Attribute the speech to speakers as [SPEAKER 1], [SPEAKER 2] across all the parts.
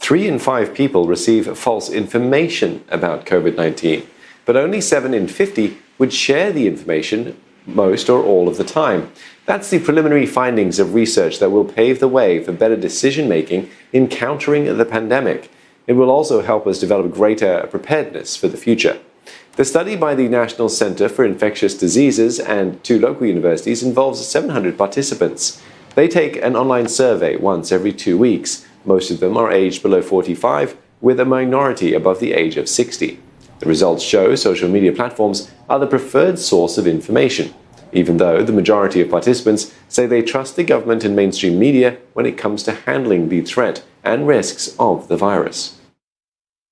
[SPEAKER 1] 3 in 5 people receive false information about COVID-19, but only 7 in 50 would share the information most or all of the time. That's the preliminary findings of research that will pave the way for better decision-making in countering the pandemic. It will also help us develop greater preparedness for the future. The study by the National Center for Infectious Diseases and 2 local universities involves 700 participants. They take an online survey once every 2 weeks. Most of them are aged below 45, with a minority above the age of 60. The results show social media platforms are the preferred source of information, even though the majority of participants say they trust the government and mainstream media when it comes to handling the threat and risks of the virus.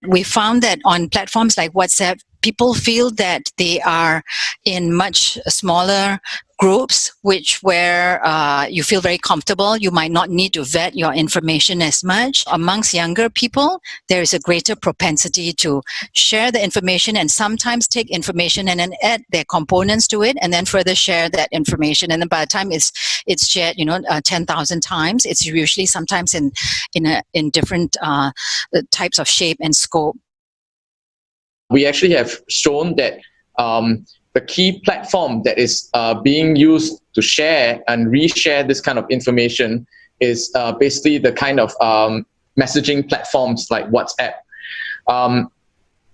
[SPEAKER 2] We found that on platforms like WhatsApp, people feel that they are in much smaller groups, where you feel very comfortable. You might not need to vet your information as much. Amongst younger people, there is a greater propensity to share the information and sometimes take information and then add their components to it and then further share that information. And then by the time it's shared, 10,000 times, it's usually sometimes in different types of shape and scope.
[SPEAKER 3] We actually have shown that the key platform that is being used to share and reshare this kind of information is basically the kind of messaging platforms like WhatsApp.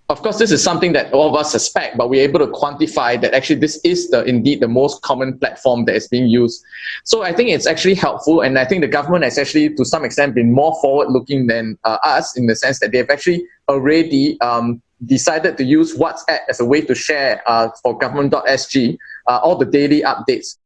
[SPEAKER 3] Of course, this is something that all of us suspect, but we're able to quantify that actually this is indeed the most common platform that is being used. So I think it's actually helpful, and I think the government has actually, to some extent, been more forward-looking than us, in the sense that they've actually already decided to use WhatsApp as a way to share for government.sg all the daily updates.